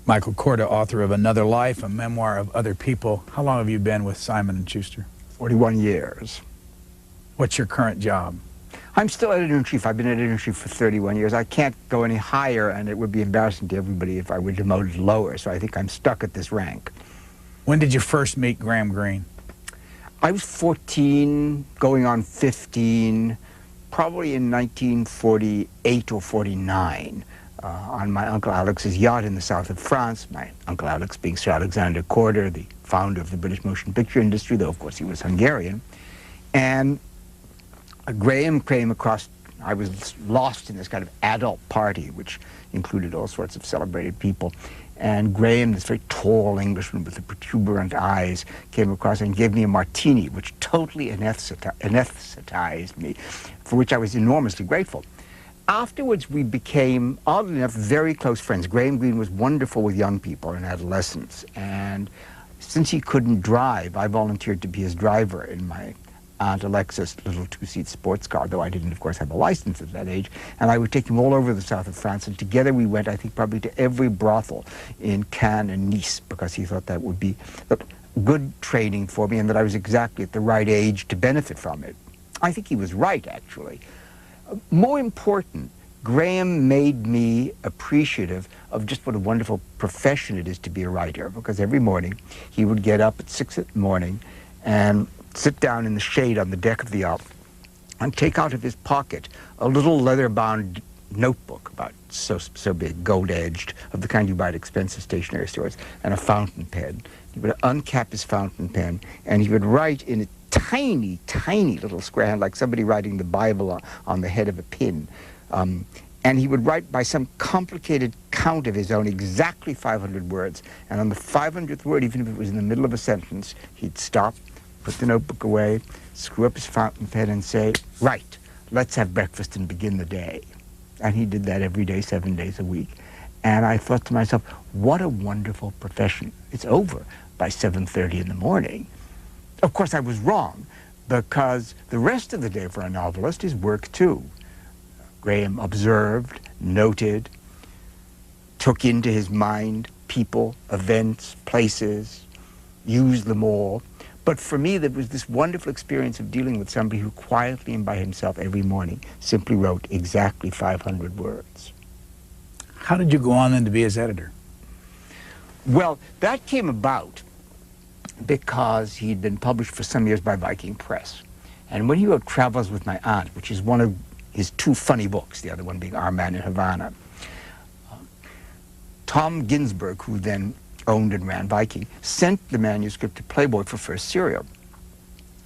Michael Korda, author of Another Life, a memoir of other people. How long have you been with Simon & Schuster? 41 years. What's your current job? I'm still editor-in-chief. I've been editor-in-chief for 31 years. I can't go any higher, and it would be embarrassing to everybody if I were demoted lower, so I think I'm stuck at this rank. When did you first meet Graham Greene? I was 14, going on 15, probably in 1948 or 49, on my Uncle Alex's yacht in the south of France, my Uncle Alex being Sir Alexander Korda, the founder of the British motion picture industry, though of course he was Hungarian. And Graham came across, I was lost in this kind of adult party, which included all sorts of celebrated people. And Graham, this very tall Englishman with the protuberant eyes, came across and gave me a martini, which totally anesthetized me, for which I was enormously grateful. Afterwards, we became, oddly enough, very close friends. Graham Greene was wonderful with young people and adolescents. And since he couldn't drive, I volunteered to be his driver in my Aunt Alexa's little two-seat sports car, though I didn't, of course, have a license at that age. And I would take him all over the south of France, and together we went, I think, probably to every brothel in Cannes and Nice, because he thought that would be good training for me and that I was exactly at the right age to benefit from it. I think he was right, actually. More important, Graham made me appreciative of just what a wonderful profession it is to be a writer, because every morning he would get up at 6 in the morning and sit down in the shade on the deck of the yacht and take out of his pocket a little leather-bound notebook about so big, gold-edged, of the kind you buy at expensive stationery stores, and a fountain pen. He would uncap his fountain pen, and he would write in a tiny, tiny little square hand, like somebody writing the Bible on the head of a pin. And he would write by some complicated count of his own exactly 500 words, and on the 500th word, even if it was in the middle of a sentence, he'd stop, put the notebook away, screw up his fountain pen and say, "Right, let's have breakfast and begin the day." And he did that every day, 7 days a week. And I thought to myself, what a wonderful profession. It's over by 7:30 in the morning. Of course, I was wrong, because the rest of the day for a novelist is work too. Graham observed, noted, took into his mind people, events, places, used them all. But for me, there was this wonderful experience of dealing with somebody who quietly and by himself every morning simply wrote exactly 500 words. How did you go on then to be his editor? Well, that came about because he'd been published for some years by Viking Press. And when he wrote Travels with My Aunt, which is one of his two funny books, the other one being Our Man in Havana, Tom Ginsberg, who then owned and ran Viking, sent the manuscript to Playboy for first serial.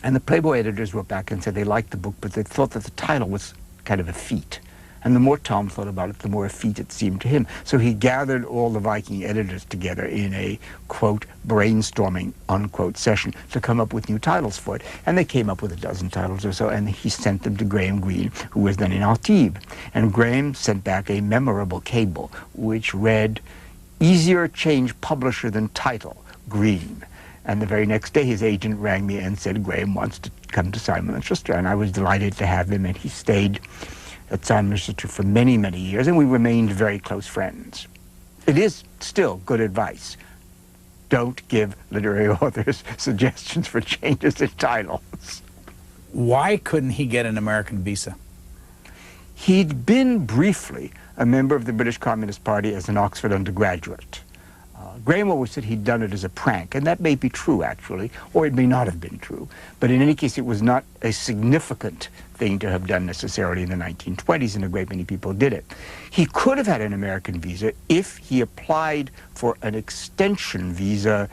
And the Playboy editors wrote back and said they liked the book, but they thought that the title was kind of a feat. And the more Tom thought about it, the more a feat it seemed to him. So he gathered all the Viking editors together in a, quote, brainstorming, unquote, session to come up with new titles for it. And they came up with a dozen titles or so, and he sent them to Graham Greene, who was then in Antibes. And Graham sent back a memorable cable, which read, "Easier change publisher than title, Greene." And the very next day, his agent rang me and said, "Graham wants to come to Simon & Schuster." And I was delighted to have him, and he stayed at Simon & Schuster for many, many years, and we remained very close friends. It is still good advice. Don't give literary authors suggestions for changes in titles. Why couldn't he get an American visa? He'd been briefly a member of the British Communist Party as an Oxford undergraduate. Graham always said he'd done it as a prank, and that may be true, actually, or it may not have been true. But in any case, it was not a significant thing to have done necessarily in the 1920s, and a great many people did it. He could have had an American visa if he applied for an extension visa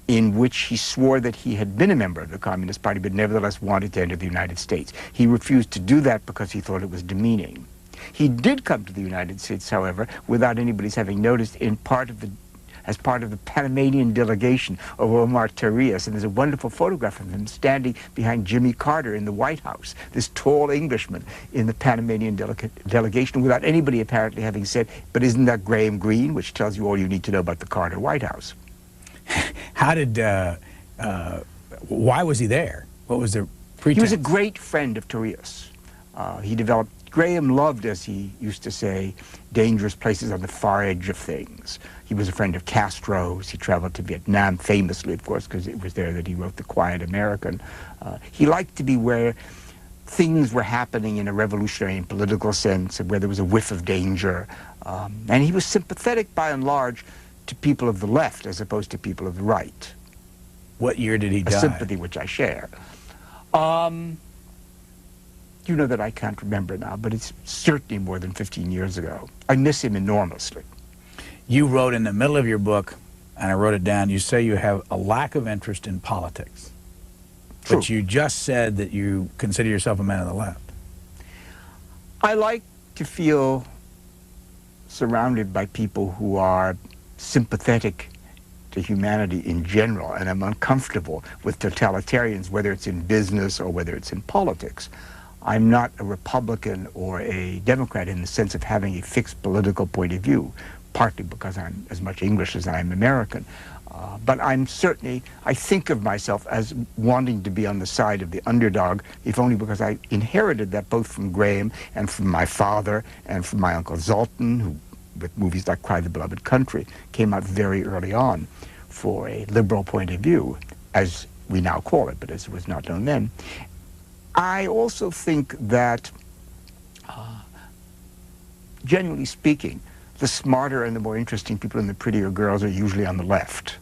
in which he swore that he had been a member of the Communist Party, but nevertheless wanted to enter the United States. He refused to do that because he thought it was demeaning. He did come to the United States, however, without anybody's having noticed, as part of the Panamanian delegation of Omar Tarias, and there's a wonderful photograph of him standing behind Jimmy Carter in the White House, this tall Englishman in the Panamanian delegation, without anybody apparently having said, "But isn't that Graham Greene?" which tells you all you need to know about the Carter White House. How did, why was he there? What was the pretext? He was a great friend of Tarias. He developed Graham loved, as he used to say, dangerous places on the far edge of things. He was a friend of Castro's. He traveled to Vietnam, famously, of course, because it was there that he wrote The Quiet American. He liked to be where things were happening in a revolutionary and political sense, and where there was a whiff of danger. And he was sympathetic, by and large, to people of the left as opposed to people of the right. What year did he die? A sympathy which I share. You know that I can't remember now, but it's certainly more than 15 years ago. I miss him enormously. You wrote in the middle of your book, and I wrote it down, you say you have a lack of interest in politics. True. But you just said that you consider yourself a man of the left. I like to feel surrounded by people who are sympathetic to humanity in general, and I'm uncomfortable with totalitarians, whether it's in business or whether it's in politics. I'm not a Republican or a Democrat in the sense of having a fixed political point of view, partly because I'm as much English as I'm American. But I'm certainly, I think of myself as wanting to be on the side of the underdog, if only because I inherited that both from Graham and from my father and from my Uncle Zoltan, who, with movies like Cry the Beloved Country, came out very early on for a liberal point of view, as we now call it, but as it was not known then. I also think that, generally speaking, the smarter and the more interesting people and the prettier girls are usually on the left.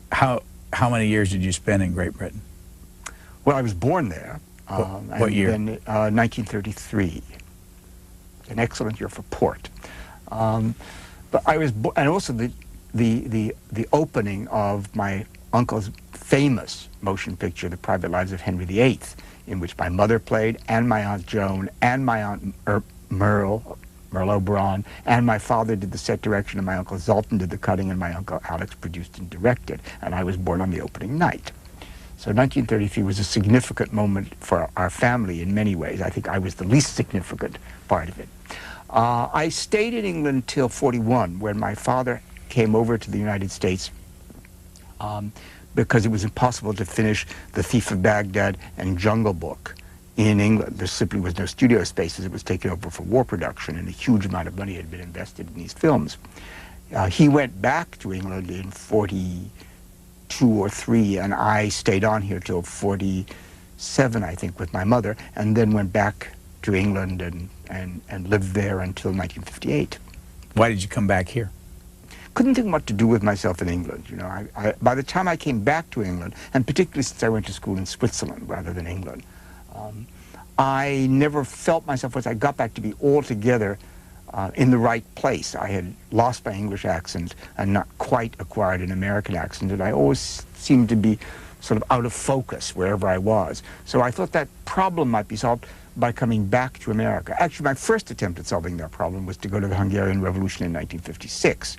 How many years did you spend in Great Britain? Well, I was born there. What year? In 1933. An excellent year for port. But I was, and also the opening of my uncle's famous motion picture, The Private Lives of Henry VIII, in which my mother played, and my Aunt Joan, and my Aunt Merle Braun, and my father did the set direction, and my Uncle Zoltan did the cutting, and my Uncle Alex produced and directed, and I was born on the opening night. So 1933 was a significant moment for our family in many ways. I think I was the least significant part of it. I stayed in England till 41, when my father came over to the United States because it was impossible to finish The Thief of Baghdad and Jungle Book in England. There simply was no studio space as it was taken over for war production, and a huge amount of money had been invested in these films. He went back to England in 42 or 3, and I stayed on here till 47, I think, with my mother, and then went back to England and lived there until 1958. Why did you come back here? Couldn't think what to do with myself in England. You know, by the time I came back to England, and particularly since I went to school in Switzerland rather than England, I never felt myself, once I got back, to be altogether in the right place. I had lost my English accent and not quite acquired an American accent, and I always seemed to be sort of out of focus wherever I was. So I thought that problem might be solved by coming back to America. Actually, my first attempt at solving that problem was to go to the Hungarian Revolution in 1956.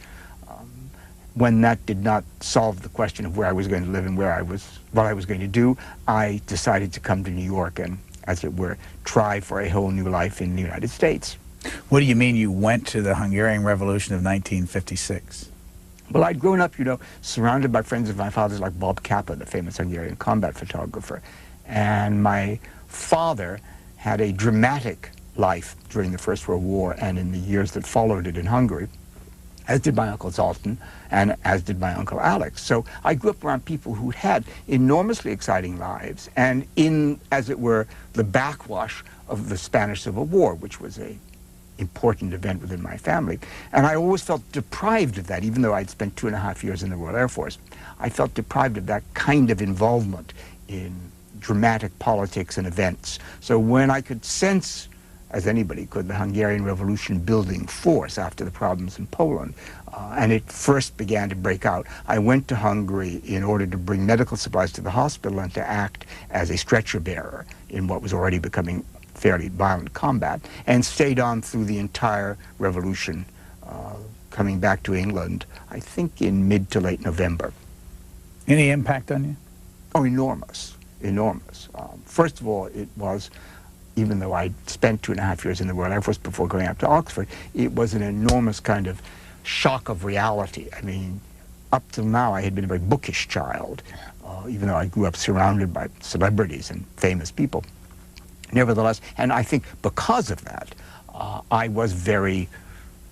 When that did not solve the question of where I was going to live and what I was going to do, I decided to come to New York and, as it were, try for a whole new life in the United States. What do you mean you went to the Hungarian Revolution of 1956? Well, I'd grown up, you know, surrounded by friends of my father's like Bob Kappa, the famous Hungarian combat photographer. And my father had a dramatic life during the First World War and in the years that followed it in Hungary, as did my Uncle Zoltan, and as did my Uncle Alex. So I grew up around people who had enormously exciting lives, and in, as it were, the backwash of the Spanish Civil War, which was an important event within my family. And I always felt deprived of that, even though I'd spent 2.5 years in the Royal Air Force. I felt deprived of that kind of involvement in dramatic politics and events. So when I could sense, as anybody could, the Hungarian Revolution building force after the problems in Poland, and it first began to break out, I went to Hungary in order to bring medical supplies to the hospital and to act as a stretcher bearer in what was already becoming fairly violent combat, and stayed on through the entire revolution, coming back to England, I think in mid to late November. Any impact on you? Oh, enormous, enormous. First of all, it was, even though I'd spent 2.5 years in the Royal Air Force before going up to Oxford, it was an enormous kind of shock of reality. I mean, up till now I had been a very bookish child, even though I grew up surrounded by celebrities and famous people. nevertheless, and I think because of that, I was very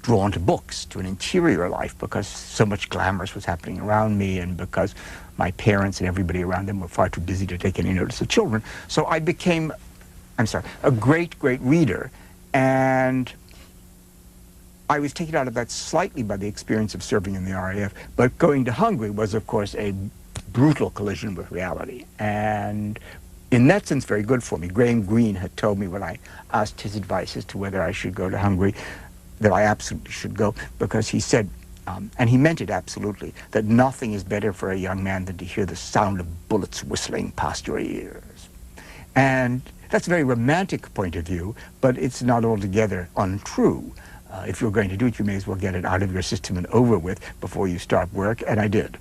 drawn to books, to an interior life, because so much glamorous was happening around me, and because my parents and everybody around them were far too busy to take any notice of children. So I became, a great, great reader. And I was taken out of that slightly by the experience of serving in the RAF, but going to Hungary was, of course, a brutal collision with reality. And in that sense, very good for me. Graham Greene had told me when I asked his advice as to whether I should go to Hungary, that I absolutely should go, because he said, and he meant it absolutely, that nothing is better for a young man than to hear the sound of bullets whistling past your ears. And that's a very romantic point of view, but it's not altogether untrue. If you're going to do it, you may as well get it out of your system and over with before you start work, and I did.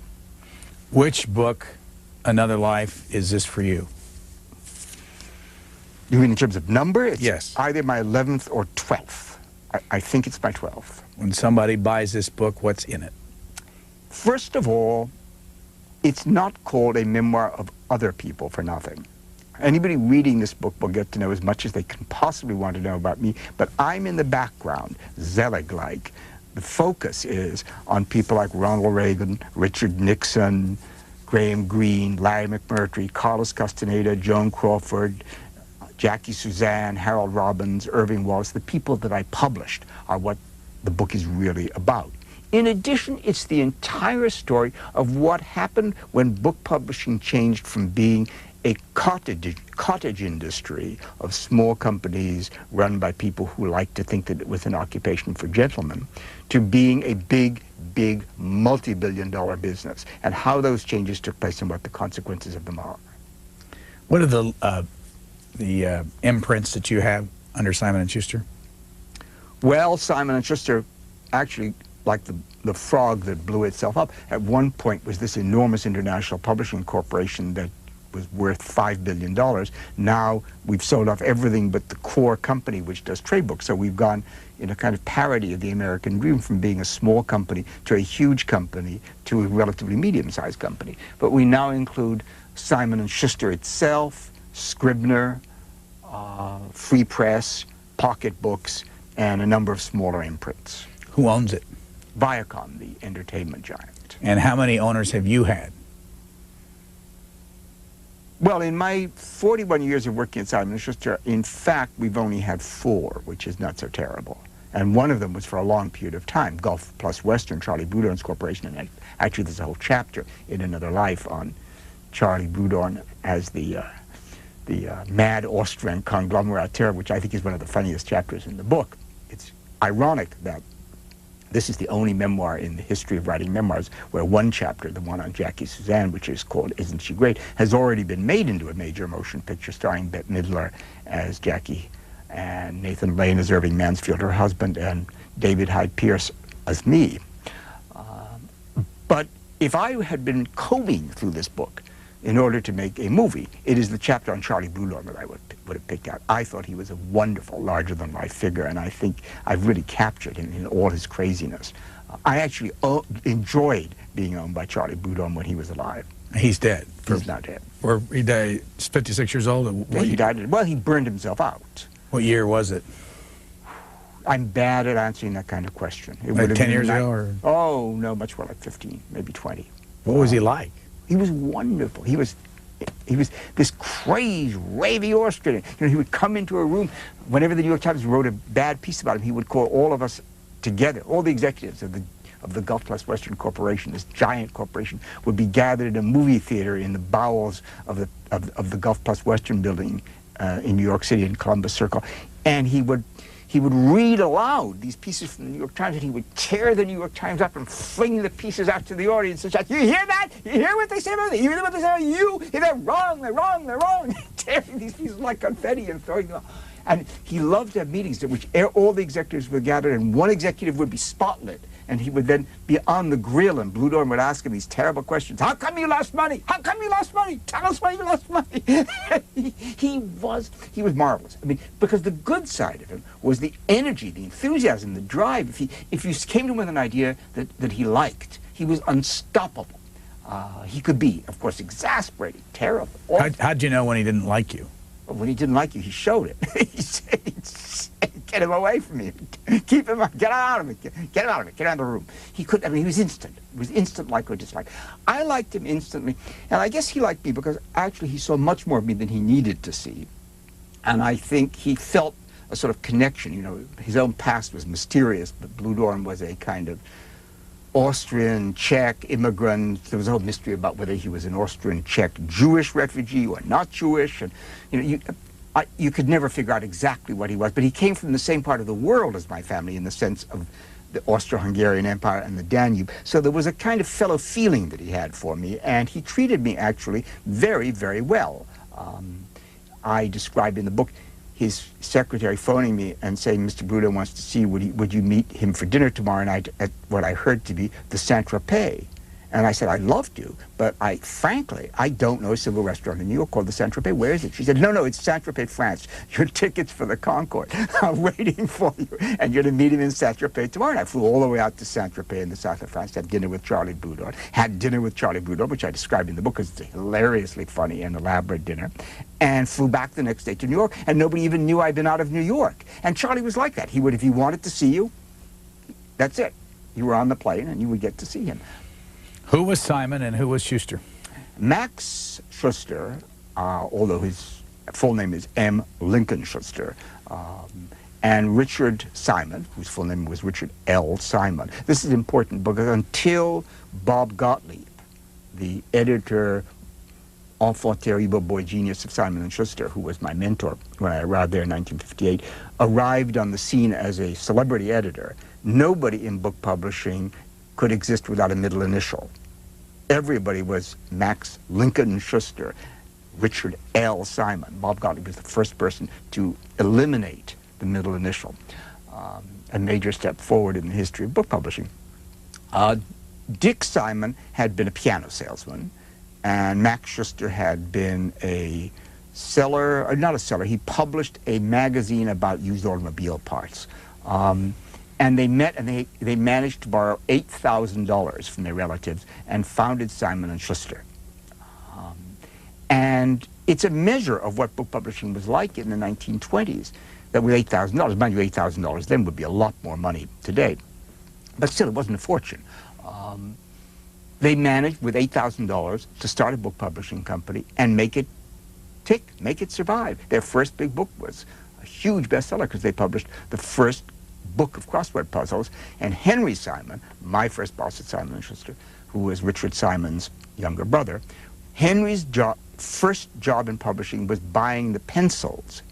Which book, Another Life, is this for you? You mean in terms of number? It's yes. Either my 11th or 12th. I think it's my 12th. When somebody buys this book, what's in it? First of all, it's not called a memoir of other people for nothing. Anybody reading this book will get to know as much as they can possibly want to know about me, but I'm in the background, Zelig-like. The focus is on people like Ronald Reagan, Richard Nixon, Graham Greene, Larry McMurtry, Carlos Castaneda, Joan Crawford, Jackie Suzanne, Harold Robbins, Irving Wallace. The people that I published are what the book is really about. In addition, it's the entire story of what happened when book publishing changed from being a cottage industry of small companies run by people who like to think that it was an occupation for gentlemen, to being a big, big, multi-billion-dollar business, and how those changes took place and what the consequences of them are. What are the imprints that you have under Simon & Schuster? Well, Simon & Schuster, actually, like the frog that blew itself up, at one point was this enormous international publishing corporation that was worth $5 billion. Now we've sold off everything but the core company, which does trade books. So we've gone in a kind of parody of the American dream, from being a small company to a huge company to a relatively medium-sized company. But we now include Simon & Schuster itself, Scribner, Free Press, Pocket Books, and a number of smaller imprints. Who owns it? Viacom, the entertainment giant. And how many owners have you had? Well, in my 41 years of working at Simon & Schuster, in fact, we've only had 4, which is not so terrible. And one of them was for a long period of time, Gulf plus Western, Charlie Boudon's corporation. And actually, there's a whole chapter in Another Life on Charlie Boudon as the mad Austrian conglomerateur, which I think is one of the funniest chapters in the book. It's ironic that this is the only memoir in the history of writing memoirs where one chapter, the one on Jackie Suzanne, which is called Isn't She Great, has already been made into a major motion picture starring Bette Midler as Jackie, and Nathan Lane as Irving Mansfield, her husband, and David Hyde Pierce as me. But if I had been combing through this book in order to make a movie, it is the chapter on Charlie Boudon that I would have picked out. I thought he was a wonderful, larger-than-life figure, and I think I've really captured him in all his craziness. I actually enjoyed being owned by Charlie Boudon when he was alive. He's dead. He's not dead. Or he died, he's 56 years old? Yeah, he died. Well, he burned himself out. What year was it? I'm bad at answering that kind of question. It Like 10 years ago? Or? Oh, no, much more like 15, maybe 20. What was he like? He was wonderful. He was this crazed, raving Austrian. You know, he would come into a room. Whenever the New York Times wrote a bad piece about him, he would call all of us together. All the executives of the Gulf plus Western Corporation, this giant corporation, would be gathered in a movie theater in the bowels of the Gulf plus Western building in New York City in Columbus Circle, and he would read aloud these pieces from the New York Times, and he would tear the New York Times up and fling the pieces out to the audience and shout, "You hear that? You hear what they say about it? You hear what they say about you? They're wrong, they're wrong, they're wrong." Tearing these pieces like confetti and throwing them out. And he loved to have meetings at which all the executives were gathered, and one executive would be spotlit, and he would then be on the grill, and Boudon would ask him these terrible questions. "How come you lost money? How come you lost money? Tell us why you lost money." he was marvelous. I mean, because the good side of him was the energy, the enthusiasm, the drive. If you came to him with an idea that he liked, he was unstoppable. He could be, of course, exasperating, terrible. How'd you know when he didn't like you? But when he didn't like you, he showed it. He said, get him away from me. Keep him, get out of it. Get him out of it. Get out of the room. He could, I mean, he was instant. It was instant like or dislike. I liked him instantly, and I guess he liked me because actually he saw much more of me than he needed to see. And I think he felt a sort of connection. You know, his own past was mysterious, but Blue Dawn was a kind of Austrian, Czech immigrant. There was a whole mystery about whether he was an Austrian, Czech, Jewish refugee or not Jewish. And you know, you could never figure out exactly what he was. But he came from the same part of the world as my family in the sense of the Austro-Hungarian Empire and the Danube. So there was a kind of fellow feeling that he had for me, and he treated me actually very, very well. I described in the book his secretary phoning me and saying, Mr. Bruno wants to see you, would you meet him for dinner tomorrow night at what I heard to be the Saint-Tropez? And I said, I'd love to, but frankly, I don't know a single restaurant in New York called the Saint-Tropez. Where is it? She said, no, it's Saint-Tropez, France. Your tickets for the Concorde are waiting for you, and you're to meet him in Saint-Tropez tomorrow. And I flew all the way out to Saint-Tropez in the south of France, had dinner with Charlie Boudon, which I described in the book because it's a hilariously funny and elaborate dinner, and flew back the next day to New York, and nobody even knew I'd been out of New York. And Charlie was like that. He would, if he wanted to see you, that's it. You were on the plane, and you would get to see him. Who was Simon and who was Schuster? Max Schuster, although his full name is M. Lincoln Schuster, and Richard Simon, whose full name was Richard L. Simon. This is important because until Bob Gottlieb, the editor, enfant terrible boy genius of Simon & Schuster, who was my mentor when I arrived there in 1958, arrived on the scene as a celebrity editor, nobody in book publishing could exist without a middle initial. Everybody was Max Lincoln Schuster, Richard L. Simon. Bob Gottlieb was the first person to eliminate the middle initial, a major step forward in the history of book publishing. Dick Simon had been a piano salesman, and Max Schuster had been a seller, or not a seller, he published a magazine about used automobile parts. And they met and they managed to borrow $8,000 from their relatives and founded Simon & Schuster. And it's a measure of what book publishing was like in the 1920s, that with $8,000, mind you, $8,000 then would be a lot more money today. But still, it wasn't a fortune. They managed with $8,000 to start a book publishing company and make it tick, make it survive. Their first big book was a huge bestseller because they published the first book of crossword puzzles, and Henry Simon, my first boss at Simon & Schuster, who was Richard Simon's younger brother, Henry's first job in publishing was buying the pencils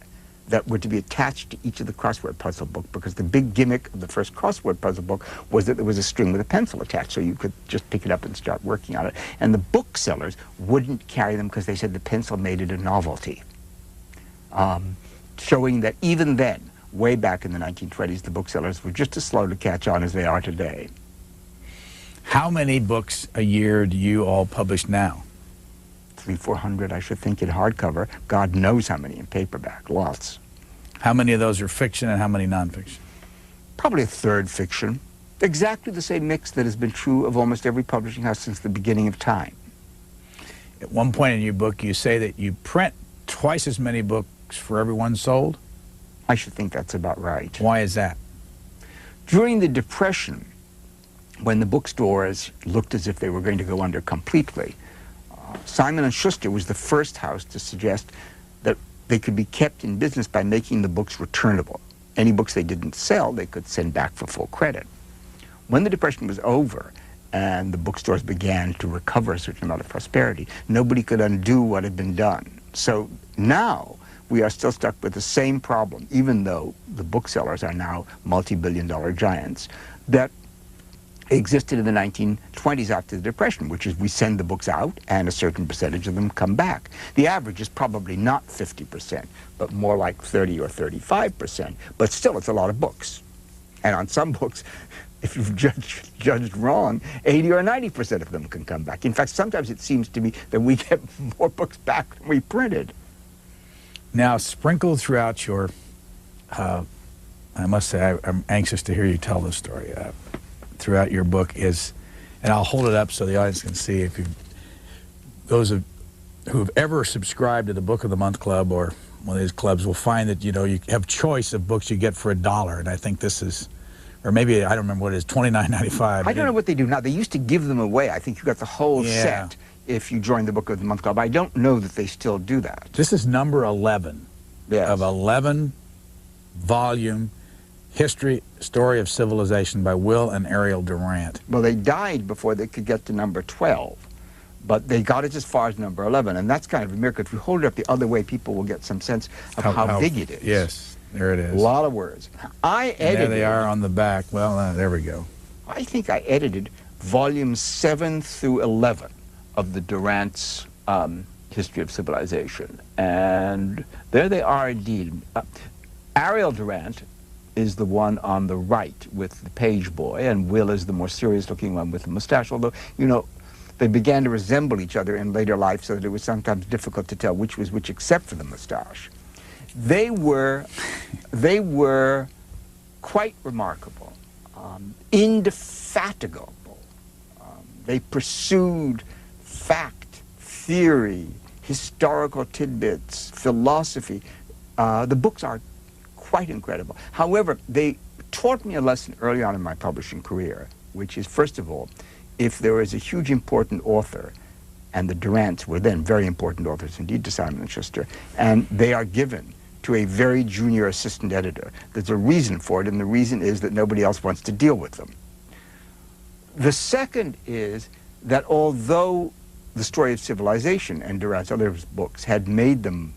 that were to be attached to each of the crossword puzzle book, because the big gimmick of the first crossword puzzle book was that there was a string with a pencil attached, so you could just pick it up and start working on it. And the booksellers wouldn't carry them because they said the pencil made it a novelty, showing that even then, way back in the 1920s, the booksellers were just as slow to catch on as they are today. How many books a year do you all publish now? 300-400, I should think, in hardcover. God knows how many in paperback, lots. How many of those are fiction and how many nonfiction? Probably a third fiction. Exactly the same mix that has been true of almost every publishing house since the beginning of time. At one point in your book, you say that you print twice as many books for every one sold? I should think that's about right. Why is that? During the Depression, when the bookstores looked as if they were going to go under completely, Simon & Schuster was the first house to suggest that they could be kept in business by making the books returnable. Any books they didn't sell, they could send back for full credit. When the Depression was over and the bookstores began to recover a certain amount of prosperity, nobody could undo what had been done. So now, we are still stuck with the same problem, even though the booksellers are now multi-billion-dollar giants, that existed in the 1920s after the Depression, which is we send the books out and a certain percentage of them come back. The average is probably not 50%, but more like 30 or 35%, but still it's a lot of books. And on some books, if you've judged wrong, 80 or 90% of them can come back. In fact, sometimes it seems to me that we get more books back than we printed. Now, sprinkled throughout your, I must say, I'm anxious to hear you tell this story, throughout your book is, and I'll hold it up so the audience can see, if you, those who have ever subscribed to the Book of the Month Club or one of these clubs will find that, you know, you have choice of books you get for $1, and I think this is, or maybe, I don't remember what it is, $29.95. I don't know what they do now. They used to give them away. I think you got the whole set if you joined the Book of the Month Club. I don't know that they still do that. This is number 11 of 11-volume Story of Civilization by Will and Ariel Durant. Well, they died before they could get to number 12, but they got it as far as number 11, and that's kind of a miracle. If you hold it up the other way, people will get some sense of how big it is. Yes, there it is. A lot of words. I edited. There they are on the back. Well, there we go. I think I edited volumes 7 through 11 of the Durant's History of Civilization, and there they are indeed. Ariel Durant is the one on the right with the page boy, and Will is the more serious-looking one with the mustache, although, you know, they began to resemble each other in later life so that it was sometimes difficult to tell which was which except for the mustache. They were quite remarkable, indefatigable. They pursued fact, theory, historical tidbits, philosophy. The books are quite incredible. However, they taught me a lesson early on in my publishing career, which is, first of all, if there is a huge important author, and the Durants were then very important authors indeed to Simon & Schuster, and they are given to a very junior assistant editor, there's a reason for it, and the reason is that nobody else wants to deal with them. The second is that although the Story of Civilization and Durant's other books had made them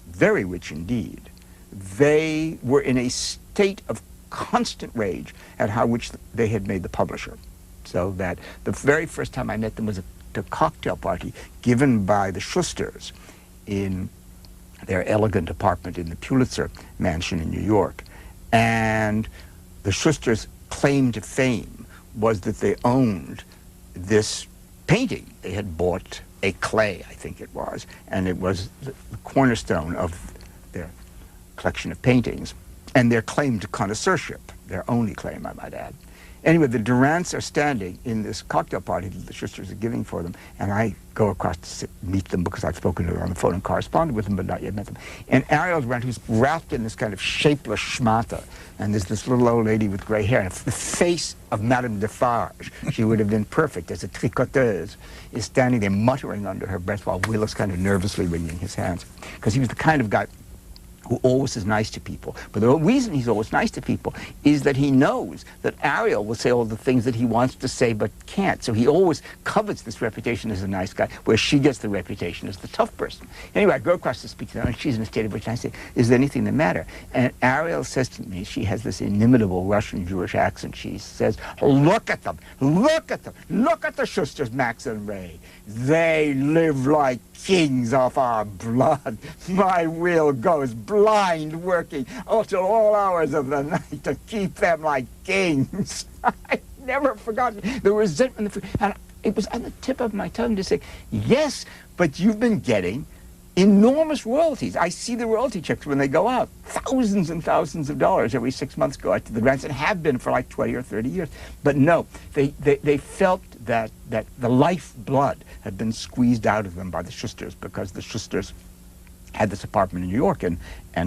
very rich indeed, they were in a state of constant rage at how rich they had made the publisher. So that the very first time I met them was at a cocktail party given by the Schusters in their elegant apartment in the Pulitzer Mansion in New York. And the Schusters' claim to fame was that they owned this painting. They had bought a clay, I think it was, and it was the cornerstone of their collection of paintings, and their claim to connoisseurship, their only claim, I might add. Anyway, the Durants are standing in this cocktail party that the Schusters are giving for them, and I go across to meet them because I've spoken to them on the phone and corresponded with them, but not yet met them. And Ariel Durant, who's wrapped in this kind of shapeless schmata, and there's this little old lady with gray hair, and the face of Madame Defarge, she would have been perfect as a tricoteuse, is standing there muttering under her breath while Will is kind of nervously wringing his hands. Because he was the kind of guy who always is nice to people. But the reason he's always nice to people is that he knows that Ariel will say all the things that he wants to say but can't. So he always covets this reputation as a nice guy, where she gets the reputation as the tough person. Anyway, I go across to speak to her, and she's in a state of which I say, is there anything the matter? And Ariel says to me, she has this inimitable Russian Jewish accent, she says, look at them, look at them, look at the Schusters, Max and Ray. They live like kings off our blood. My will goes blind working until all hours of the night to keep them like kings. I never forgotten the resentment. And it was on the tip of my tongue to say, yes, but you've been getting enormous royalties. I see the royalty checks when they go out. Thousands and thousands of dollars every 6 months go out to the Durants, and have been for like 20 or 30 years. But no, they felt that the lifeblood had been squeezed out of them by the Schusters, because the Schusters had this apartment in New York and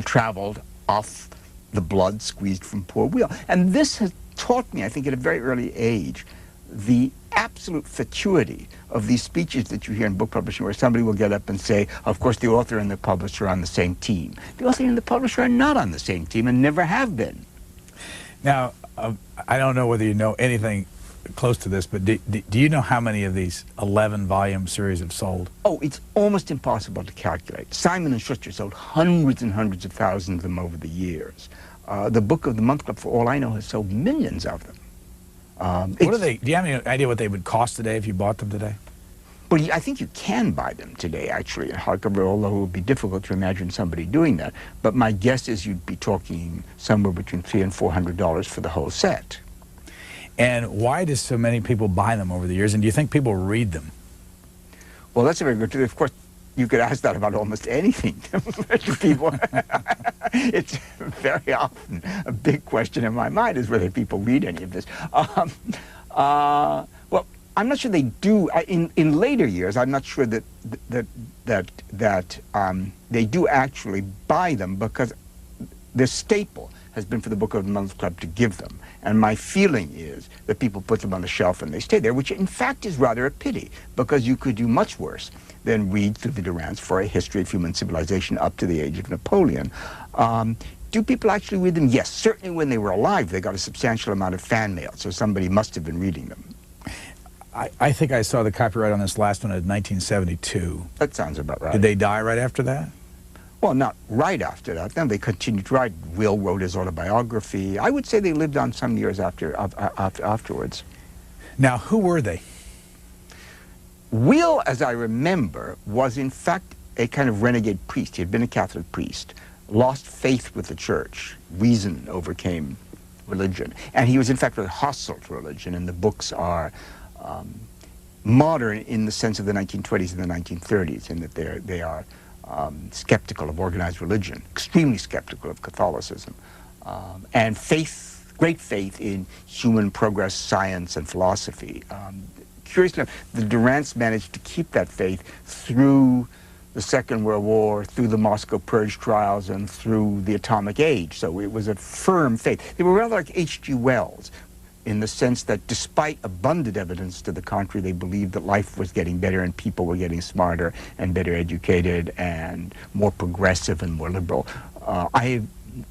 traveled off the blood squeezed from poor Will. And this has taught me, I think, at a very early age, the absolute fatuity of these speeches that you hear in book publishing, where somebody will get up and say, of course, the author and the publisher are on the same team. The author and the publisher are not on the same team and never have been. Now, I don't know whether you know anything close to this, but do you know how many of these 11-volume series have sold? Oh, it's almost impossible to calculate. Simon & Schuster sold hundreds and hundreds of thousands of them over the years. The Book of the Month Club, for all I know, has sold millions of them. What are they? Do you have any idea what they would cost today if you bought them today? Well, I think you can buy them today, actually, in hardcover, although it would be difficult to imagine somebody doing that. But my guess is you'd be talking somewhere between $300 and $400 for the whole set. And why do so many people buy them over the years? And do you think people read them? Well, that's a very good. Of course, you could ask that about almost anything to people. It's very often a big question in my mind, is whether people read any of this. Well, I'm not sure they do. In later years, I'm not sure that they do actually buy them, because the staple has been for the Book of the Month Club to give them. And my feeling is that people put them on the shelf and they stay there, which in fact is rather a pity, because you could do much worse than read through the Durants for a history of human civilization up to the age of Napoleon. Do people actually read them? Yes, certainly when they were alive, they got a substantial amount of fan mail, so somebody must have been reading them. I think I saw the copyright on this last one in 1972. That sounds about right. Did they die right after that? Well, not right after that. Then they continued to write. Will wrote his autobiography. I would say they lived on some years afterwards. Now, who were they? Will, as I remember, was in fact a kind of renegade priest. He had been a Catholic priest, lost faith with the church. Reason overcame religion. And he was in fact very hostile to religion, and the books are modern in the sense of the 1920s and the 1930s, in that they are skeptical of organized religion, extremely skeptical of Catholicism, and great faith in human progress, science, and philosophy. Curiously enough, the Durants managed to keep that faith through the Second World War, through the Moscow Purge trials, and through the atomic age. So it was a firm faith. They were rather like H.G. Wells, in the sense that despite abundant evidence to the contrary, they believed that life was getting better and people were getting smarter and better educated and more progressive and more liberal. I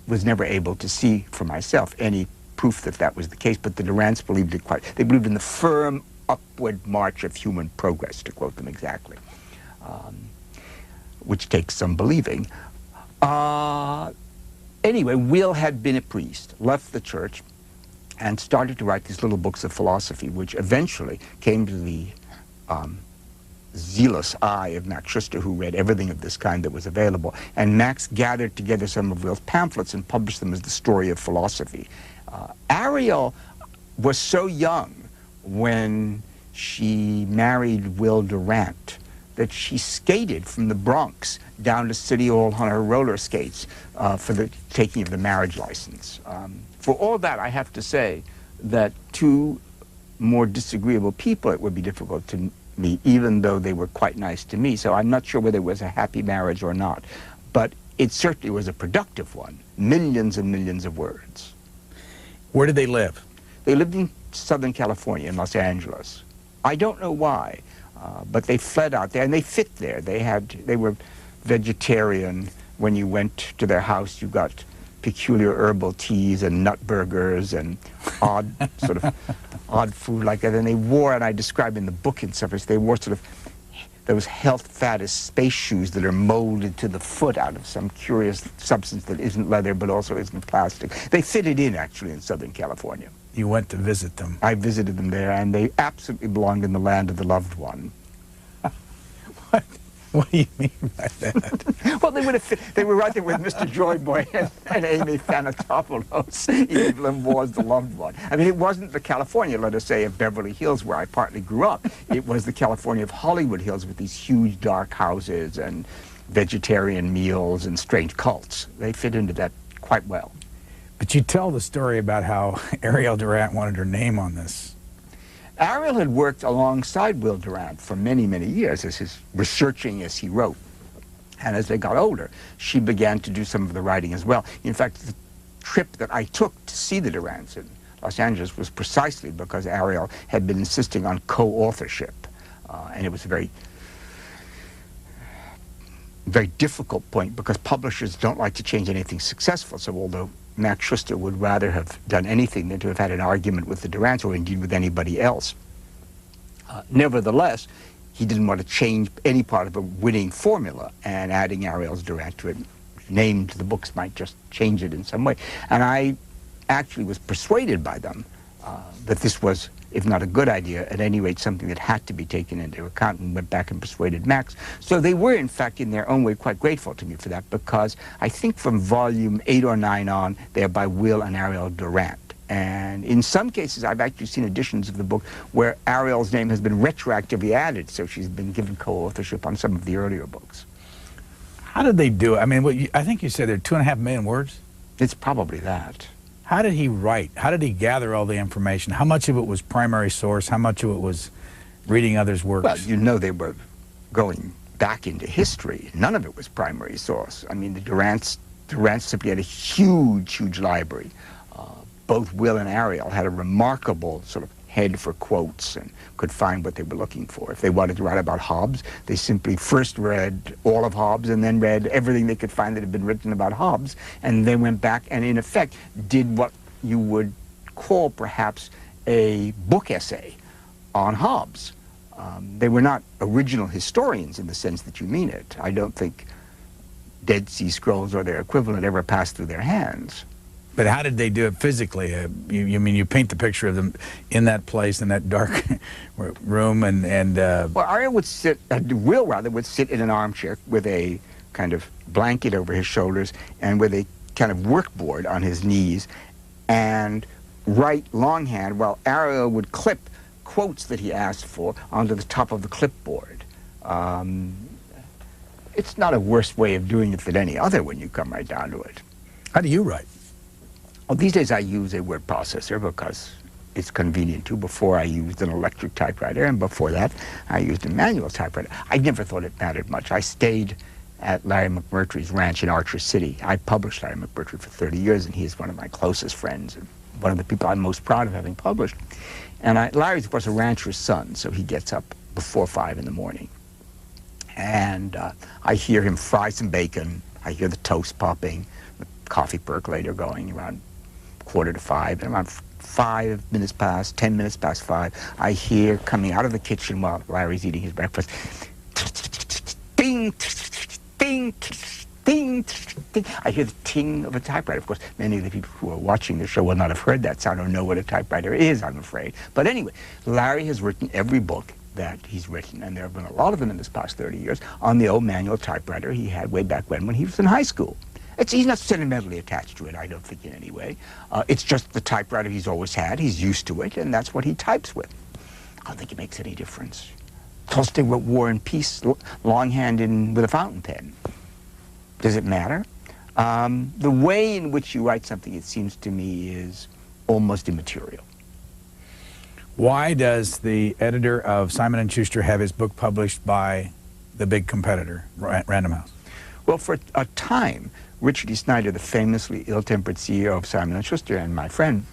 was never able to see for myself any proof that that was the case, but the Durants believed it quite. They believed in the firm upward march of human progress, to quote them exactly, which takes some believing. Anyway, Will had been a priest, left the church, and started to write these little books of philosophy, which eventually came to the zealous eye of Max Schuster, who read everything of this kind that was available. And Max gathered together some of Will's pamphlets and published them as The Story of Philosophy. Ariel was so young when she married Will Durant that she skated from the Bronx down to City Hall on her roller skates for the taking of the marriage license. For all that, I have to say that two more disagreeable people it would be difficult to meet, even though they were quite nice to me. So I'm not sure whether it was a happy marriage or not. But it certainly was a productive one. Millions and millions of words. Where did they live? They lived in Southern California, in Los Angeles. I don't know why, but they fled out there, and they fit there. They were vegetarian. When you went to their house, you got peculiar herbal teas and nut burgers and odd food like that. And they wore, and I describe in the book in some ways, they wore sort of those health fattest space shoes that are molded to the foot out of some curious substance that isn't leather but also isn't plastic. They fitted in, actually, in Southern California. You went to visit them. I visited them there, and they absolutely belonged in the land of the loved one. What do you mean by that? Well, they would have fit. They were right there with Mr. Joyboy and Amy Thanatopoulos. Evelyn was the loved one. I mean, it wasn't the California, let us say, of Beverly Hills, where I partly grew up. It was the California of Hollywood Hills, with these huge dark houses and vegetarian meals and strange cults. They fit into that quite well. But you tell the story about how Ariel Durant wanted her name on this. Ariel had worked alongside Will Durant for many, many years, researching as he wrote. And as they got older, she began to do some of the writing as well. In fact, the trip that I took to see the Durants in Los Angeles was precisely because Ariel had been insisting on co-authorship. And it was a very, very difficult point, because publishers don't like to change anything successful. So although Max Schuster would rather have done anything than to have had an argument with the Durants, or indeed with anybody else, nevertheless, he didn't want to change any part of a winning formula, and adding Ariel's Durant to it, name to the books, might just change it in some way. And I actually was persuaded by them that this was, if not a good idea, at any rate something that had to be taken into account, and went back and persuaded Max. So they were, in fact, in their own way, quite grateful to me for that, because I think from volume 8 or 9 on, they're by Will and Ariel Durant. And in some cases, I've actually seen editions of the book where Ariel's name has been retroactively added, so she's been given co-authorship on some of the earlier books. How did they do it? I mean, I think you said there are 2.5 million words? It's probably that. How did he write? How did he gather all the information? How much of it was primary source? How much of it was reading others' works? Well, you know, they were going back into history. None of it was primary source. I mean, the Durants simply had a huge, huge library. Both Will and Ariel had a remarkable sort of head for quotes and could find what they were looking for. If they wanted to write about Hobbes, they simply first read all of Hobbes and then read everything they could find that had been written about Hobbes, and then went back and, in effect, did what you would call perhaps a book essay on Hobbes. They were not original historians in the sense that you mean it. I don't think Dead Sea Scrolls or their equivalent ever passed through their hands. But how did they do it physically? You mean you paint the picture of them in that place, in that dark room, and Well, Ariel would sit, Will rather, would sit in an armchair with a kind of blanket over his shoulders and with a kind of workboard on his knees and write longhand while Ariel would clip quotes that he asked for onto the top of the clipboard. It's not a worse way of doing it than any other when you come right down to it. how do you write? Well, these days I use a word processor because it's convenient to. Before I used an electric typewriter, and before that I used a manual typewriter. I never thought it mattered much. I stayed at Larry McMurtry's ranch in Archer City. I published Larry McMurtry for 30 years, and he is one of my closest friends and one of the people I'm most proud of having published. And Larry's, of course, a rancher's son, so he gets up before 5 in the morning. And I hear him fry some bacon. I hear the toast popping, the coffee percolator going around 4:45, and around 5 minutes past, 10 minutes past 5, I hear coming out of the kitchen while Larry's eating his breakfast, ding, ding, ding, ding. I hear the ting of a typewriter. Of course, many of the people who are watching the show will not have heard that sound or know what a typewriter is, I'm afraid. But anyway, Larry has written every book that he's written, and there have been a lot of them in this past 30 years, on the old manual typewriter he had way back when he was in high school. He's not sentimentally attached to it, I don't think, in any way. It's just the typewriter he's always had. He's used to it, and that's what he types with. I don't think it makes any difference. Tolstoy wrote War and Peace longhand with a fountain pen. Does it matter? The way in which you write something, it seems to me, is almost immaterial. Why does the editor of Simon & Schuster have his book published by the big competitor, Random House? Well, for a time, Richard E. Snyder, the famously ill-tempered CEO of Simon & Schuster and my friend,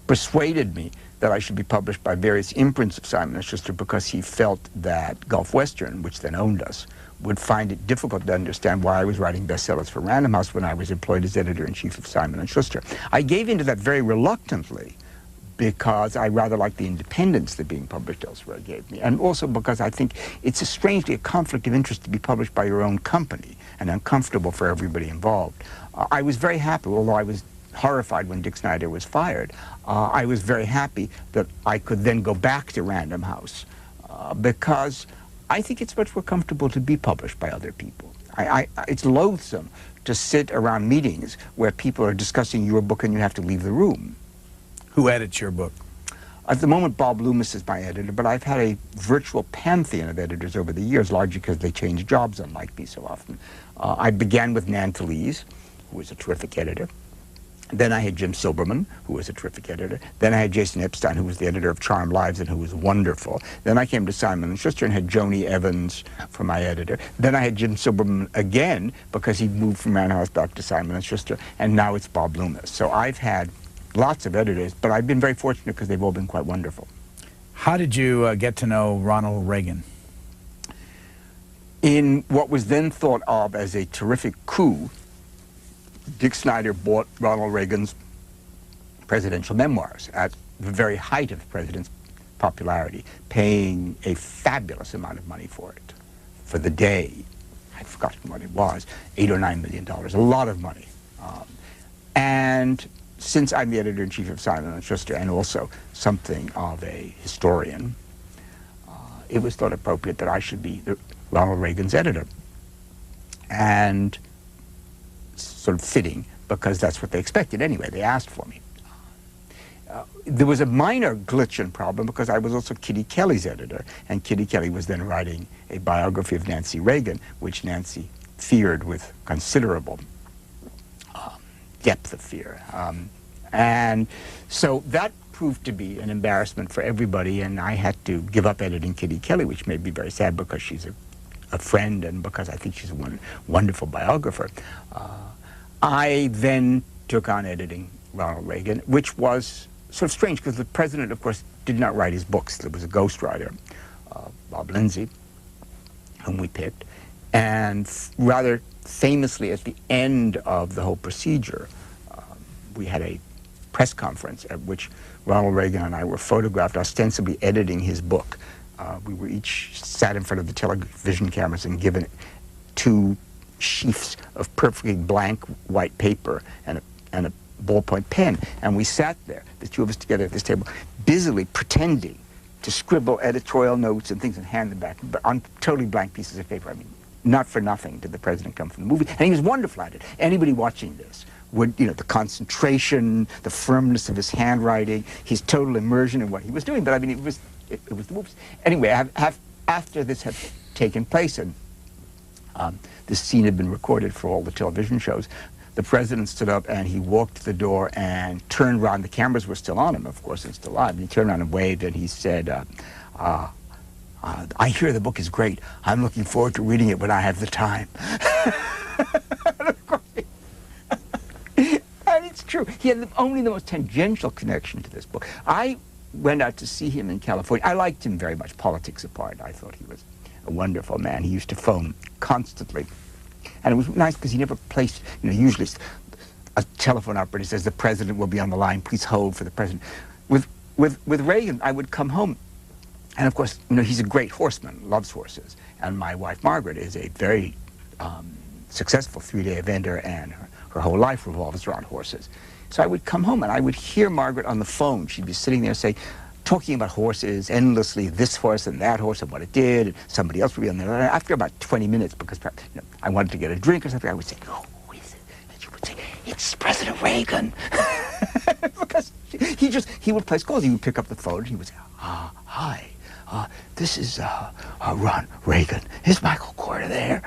persuaded me that I should be published by various imprints of Simon & Schuster because he felt that Gulf Western, which then owned us, would find it difficult to understand why I was writing bestsellers for Random House when I was employed as editor-in-chief of Simon & Schuster. I gave in to that very reluctantly because I rather like the independence that being published elsewhere gave me, and also because I think it's strangely a conflict of interest to be published by your own company and uncomfortable for everybody involved. I was very happy, although I was horrified when Dick Snyder was fired. I was very happy that I could then go back to Random House because I think it's much more comfortable to be published by other people. It's loathsome to sit around meetings where people are discussing your book and you have to leave the room. Who edits your book? At the moment, Bob Loomis is my editor, but I've had a virtual pantheon of editors over the years, largely because they change jobs, unlike me so often. I began with Nan Talese, who was a terrific editor. Then I had Jim Silberman, who was a terrific editor. Then I had Jason Epstein, who was the editor of Charmed Lives and who was wonderful. Then I came to Simon & Schuster and had Joni Evans for my editor. Then I had Jim Silberman again because he moved from Random House back to Simon & Schuster, and now it's Bob Loomis. So I've had lots of editors, but I've been very fortunate because they've all been quite wonderful. How did you get to know Ronald Reagan? In what was then thought of as a terrific coup, Dick Snyder bought Ronald Reagan's presidential memoirs at the very height of the president's popularity, paying a fabulous amount of money for it. For the day, I've forgotten what it was, $8 or $9 million, a lot of money. And since I'm the editor-in-chief of Simon & Schuster and also something of a historian, it was thought appropriate that I should be Ronald Reagan's editor. And sort of fitting, because that's what they expected anyway. They asked for me. There was a minor glitch and problem because I was also Kitty Kelly's editor, and Kitty Kelly was then writing a biography of Nancy Reagan, which Nancy feared with considerable depth of fear. And so that proved to be an embarrassment for everybody, and I had to give up editing Kitty Kelly, which made me very sad because she's a friend and because I think she's a wonderful biographer. I then took on editing Ronald Reagan, which was sort of strange because the president, of course, did not write his books. There was a ghostwriter, Bob Lindsay, whom we picked. And rather famously, at the end of the whole procedure, we had a press conference at which Ronald Reagan and I were photographed ostensibly editing his book. We were each sat in front of the television cameras and given 2 sheafs of perfectly blank white paper and a ballpoint pen. And we sat there, the 2 of us together at this table, busily pretending to scribble editorial notes and things and hand them back on totally blank pieces of paper. I mean, not for nothing did the president come from the movie. And he was wonderful at it. Anybody watching this would, you know, the concentration, the firmness of his handwriting, his total immersion in what he was doing. But I mean, it was the movies. Anyway, after this had taken place and this scene had been recorded for all the television shows, the president stood up and he walked to the door and turned around. The cameras were still on him, of course, and still live. And he turned around and waved and he said, I hear the book is great. I'm looking forward to reading it when I have the time. And of course, and it's true. He had only the most tangential connection to this book. I went out to see him in California. I liked him very much, politics apart. I thought he was a wonderful man. He used to phone constantly. And it was nice because he never placed, you know, usually a telephone operator says the president will be on the line, please hold for the president. With Reagan, I would come home, and of course, you know, he's a great horseman, loves horses. And my wife, Margaret, is a very successful 3-day eventer, and her whole life revolves around horses. So I would come home and I would hear Margaret on the phone. She'd be sitting there saying, talking about horses endlessly, this horse and that horse and what it did, and somebody else would be on there. And after about 20 minutes, because you know, I wanted to get a drink or something, I would say, oh, who is it? And she would say, it's President Reagan. Because he would place calls. He would pick up the phone and he would say, hi, this is Ron Reagan. Is Michael Corder there?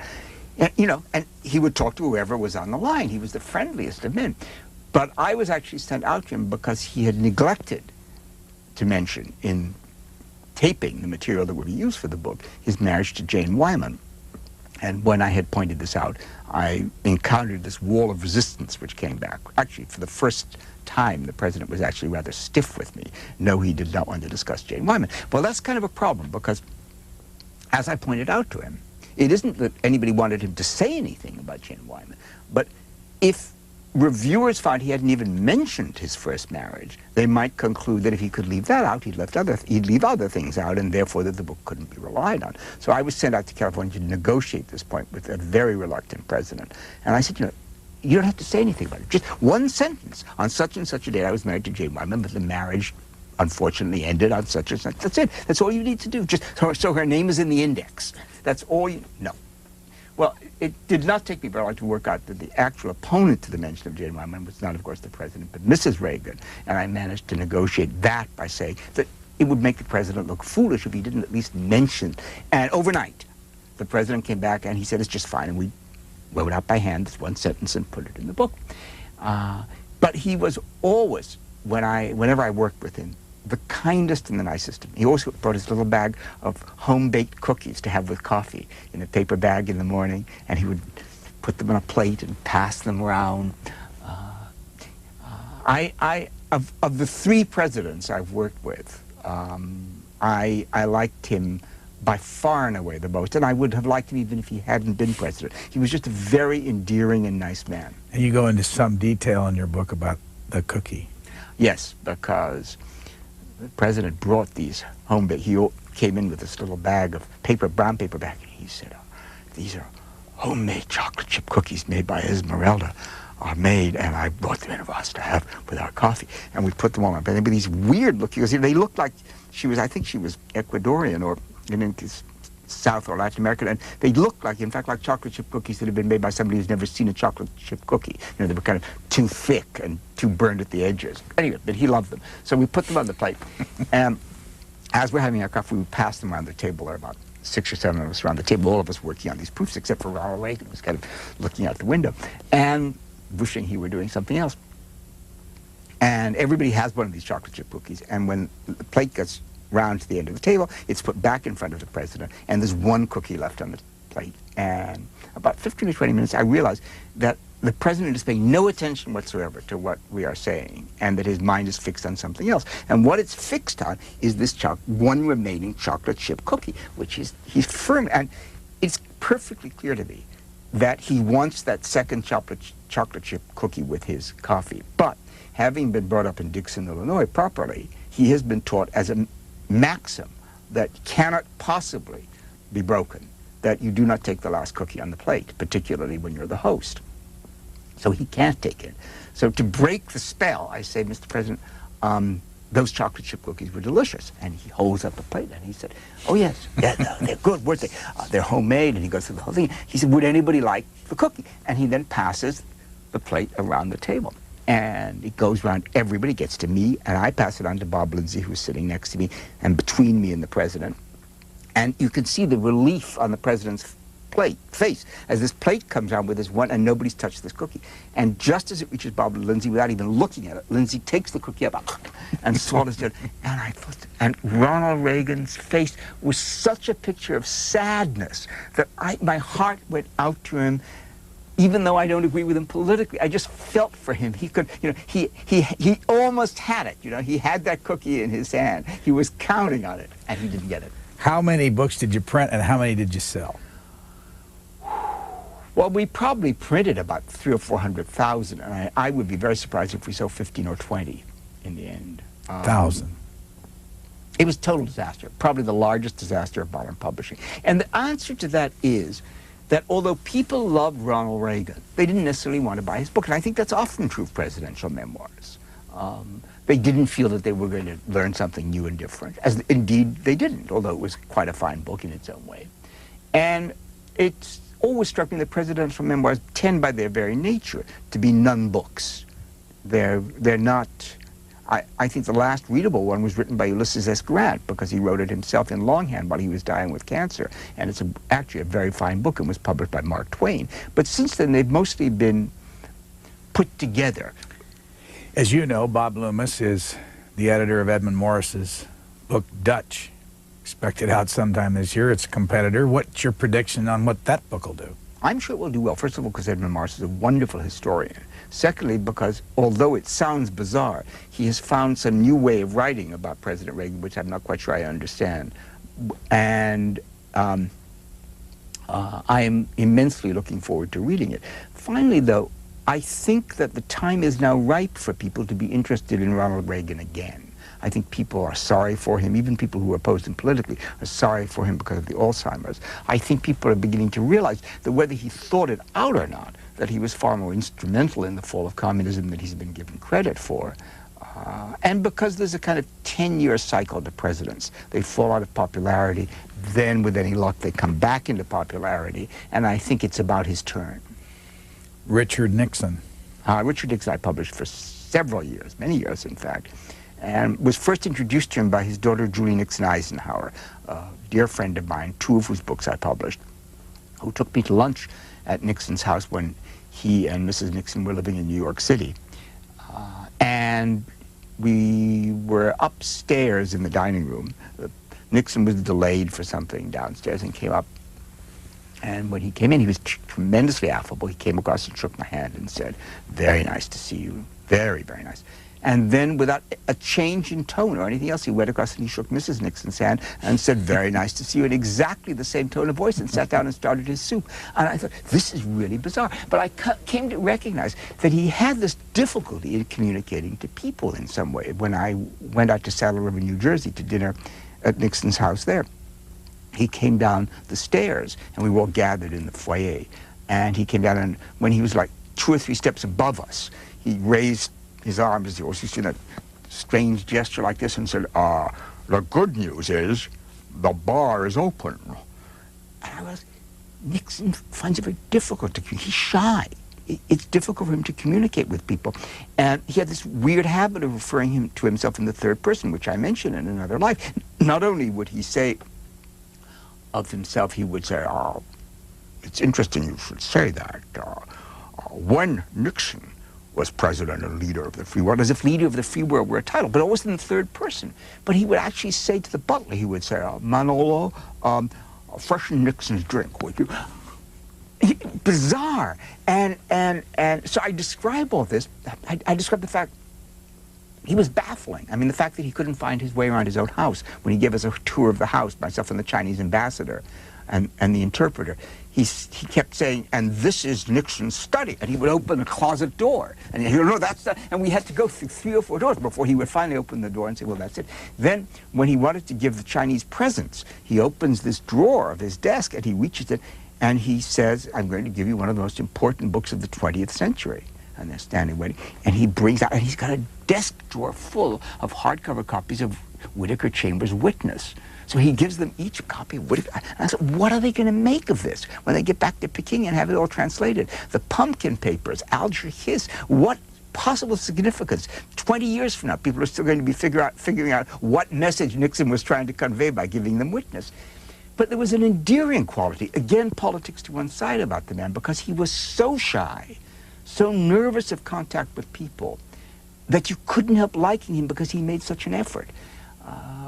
And, you know, and he would talk to whoever was on the line. He was the friendliest of men. But I was actually sent out to him because he had neglected to mention in taping the material that would be used for the book his marriage to Jane Wyman. And when I had pointed this out, I encountered this wall of resistance which came back. Actually, for the first time, the president was actually rather stiff with me. No, he did not want to discuss Jane Wyman. Well, that's kind of a problem because, as I pointed out to him, it isn't that anybody wanted him to say anything about Jane Wyman, but if reviewers found he hadn't even mentioned his first marriage, they might conclude that if he could leave that out, he'd leave other things out, and therefore that the book couldn't be relied on. So I was sent out to California to negotiate this point with a very reluctant president. And I said, you know, you don't have to say anything about it. Just one sentence. On such and such a date, I was married to Jane Wyman, but the marriage unfortunately ended on such and such. That's it. That's all you need to do. Just so her name is in the index. That's all you... No. Well, it did not take me very long to work out that the actual opponent to the mention of Jane Wyman was not, of course, the president, but Mrs. Reagan. And I managed to negotiate that by saying that it would make the president look foolish if he didn't at least mention. And overnight, the president came back and he said, it's just fine. And we wrote out by hand this one sentence and put it in the book. But he was always, whenever I worked with him, the kindest and the nicest. He also brought his little bag of home-baked cookies to have with coffee in a paper bag in the morning, and he would put them on a plate and pass them around. Of the 3 presidents I've worked with, I liked him by far and away the most, and I would have liked him even if he hadn't been president. He was just a very endearing and nice man. And you go into some detail in your book about the cookie. Yes, because the president brought these home-baked. He came in with this little bag of paper, brown paper bag, and he said, these are homemade chocolate chip cookies made by Esmeralda, are made, and I brought them in for us to have with our coffee. And we put them on. But they were these weird looking, they looked like I think she was Ecuadorian or in South or Latin American, and they looked like, in fact, like chocolate chip cookies that had been made by somebody who's never seen a chocolate chip cookie. You know, they were kind of too thick and too burned at the edges. Anyway, but he loved them. So we put them on the plate. And as we're having our coffee, we passed them around the table. There were about 6 or 7 of us around the table, all of us working on these proofs, except for Ronald Reagan, who was kind of looking out the window. And wishing he were doing something else. And everybody has one of these chocolate chip cookies, and when the plate gets round to the end of the table, it's put back in front of the president, and there's one cookie left on the plate. And about 15 or 20 minutes, I realized that the president is paying no attention whatsoever to what we are saying, and that his mind is fixed on something else. And what it's fixed on is this one remaining chocolate chip cookie, which he's firm. And it's perfectly clear to me that he wants that second chocolate chip cookie with his coffee. But having been brought up in Dixon, Illinois properly, he has been taught as a maxim that cannot possibly be broken, that you do not take the last cookie on the plate, particularly when you're the host. So he can't take it. So to break the spell, I say, Mr. President, those chocolate chip cookies were delicious. And he holds up a plate and he said, oh yes, yeah, no, they're good, weren't they? They're homemade. And he goes through the whole thing. He said, would anybody like the cookie? And he then passes the plate around the table. And it goes around, everybody gets to me, and I pass it on to Bob Lindsay, who's sitting next to me, and between me and the president. And you can see the relief on the president's face as this plate comes around with this one, and nobody's touched this cookie. And just as it reaches Bob Lindsay, without even looking at it, Lindsay takes the cookie up and swallows it. And Ronald Reagan's face was such a picture of sadness that my heart went out to him. Even though I don't agree with him politically, I just felt for him. He could, he almost had it. He had that cookie in his hand. He was counting on it, and he didn't get it. How many books did you print, and how many did you sell? Well, we probably printed about 300,000 or 400,000, and I would be very surprised if we sold 15 or 20 in the end. 1,000. It was a total disaster, probably the largest disaster of modern publishing. And the answer to that is that although people loved Ronald Reagan, they didn't necessarily want to buy his book. And I think that's often true of presidential memoirs. They didn't feel that they were going to learn something new and different, as indeed they didn't, although it was quite a fine book in its own way. And it's always struck me that presidential memoirs tend by their very nature to be non-books. They're not... I think the last readable one was written by Ulysses S. Grant, because he wrote it himself in longhand while he was dying with cancer. And it's actually a very fine book and was published by Mark Twain. But since then, they've mostly been put together. As you know, Bob Loomis is the editor of Edmund Morris's book, Dutch. Expected out sometime this year. It's a competitor. What's your prediction on what that book will do? I'm sure it will do well. First of all, because Edmund Morris is a wonderful historian. Secondly, because although it sounds bizarre, he has found some new way of writing about President Reagan, which I'm not quite sure I understand. And I am immensely looking forward to reading it. Finally, though, I think that the time is now ripe for people to be interested in Ronald Reagan again. I think people are sorry for him. Even people who opposed him politically are sorry for him because of the Alzheimer's. I think people are beginning to realize that whether he thought it out or not, that he was far more instrumental in the fall of communism than he's been given credit for. And because there's a kind of 10-year cycle to presidents. They fall out of popularity, then with any luck they come back into popularity, and I think it's about his turn. Richard Nixon. Richard Nixon I published for several years, many years in fact, and was first introduced to him by his daughter Julie Nixon Eisenhower, a dear friend of mine, two of whose books I published, who took me to lunch at Nixon's house when he and Mrs. Nixon were living in New York City. And we were upstairs in the dining room. Nixon was delayed for something downstairs and came up. And when he came in, he was tremendously affable. He came across and shook my hand and said, "Very nice to see you. Very, very nice." And then, without a change in tone or anything else, he went across and he shook Mrs. Nixon's hand and said, "Very nice to see you," in exactly the same tone of voice, and sat down and started his soup. And I thought, this is really bizarre. But I came to recognize that he had this difficulty in communicating to people in some way. When I went out to Saddle River, New Jersey, to dinner at Nixon's house there, he came down the stairs, and we were all gathered in the foyer. And he came down, and when he was like 2 or 3 steps above us, he raised his arms, as he always used to, in a strange gesture like this, and said, "The good news is the bar is open." And I was, Nixon finds it very difficult to communicate. He's shy. It's difficult for him to communicate with people. And he had this weird habit of referring to himself in the third person, which I mentioned in Another Life. Not only would he say of himself, he would say, "It's interesting you should say that. when Nixon was president and leader of the free world, as if leader of the free world were a title, but always in the third person. But he would actually say to the butler, he would say, Manolo, freshen Nixon's drink, would you? Bizarre. And so I describe all this. I describe the fact he was baffling. I mean, the fact that he couldn't find his way around his own house. When he gave us a tour of the house, myself and the Chinese ambassador and the interpreter, he kept saying, and this is Nixon's study. And he would open a closet door. And he would, no, that's the, and we had to go through 3 or 4 doors before he would finally open the door and say, well, that's it. Then, when he wanted to give the Chinese presents, he opens this drawer of his desk and he reaches it and he says, I'm going to give you one of the most important books of the 20th century. And they're standing waiting. And he brings out, and he's got a desk drawer full of hardcover copies of Whittaker Chambers' Witness. So he gives them each a copy of Whittaker. And I said, what are they going to make of this when they get back to Peking and have it all translated? The Pumpkin Papers, Alger Hiss, what possible significance? 20 years from now, people are still going to be figuring out what message Nixon was trying to convey by giving them Witness. But there was an endearing quality, again, politics to one side about the man, because he was so shy, so nervous of contact with people, that you couldn't help liking him because he made such an effort.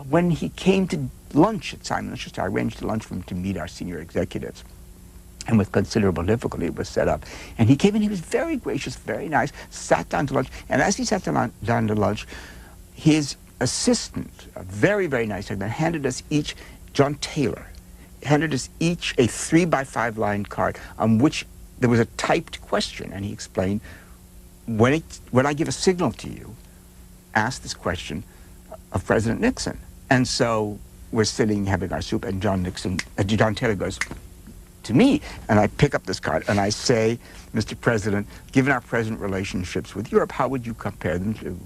When he came to lunch at Simon & Schuster, I arranged a lunch for him to meet our senior executives. And with considerable difficulty, it was set up. And he came in, he was very gracious, very nice, sat down to lunch. And as he sat down to lunch, his assistant, a very, very nice young man, handed us each, John Taylor, handed us each a 3-by-5 line card on which there was a typed question, and he explained, when I give a signal to you, ask this question of President Nixon. And so we're sitting having our soup, and John Taylor goes to me, and I pick up this card, and I say, Mr. President, given our present relationships with Europe, how would you compare them to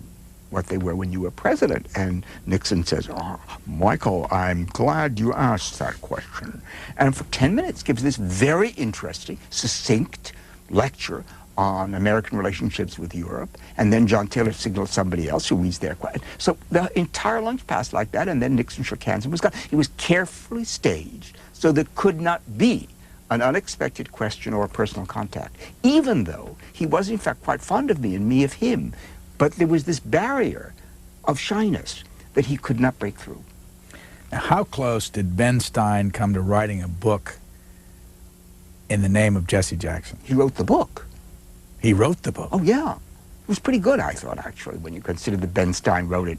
what they were when you were president? And Nixon says, oh, Michael, I'm glad you asked that question. And for 10 minutes gives this very interesting, succinct lecture on American relationships with Europe. And then John Taylor signaled somebody else who reads their question. So the entire lunch passed like that, and then Nixon shook hands and was gone. It was carefully staged so there could not be an unexpected question or a personal contact, even though he was in fact quite fond of me and me of him. But there was this barrier of shyness that he could not break through. Now, how close did Ben Stein come to writing a book in the name of Jesse Jackson? He wrote the book. He wrote the book? Oh, yeah. It was pretty good, I thought, actually, when you consider that Ben Stein wrote it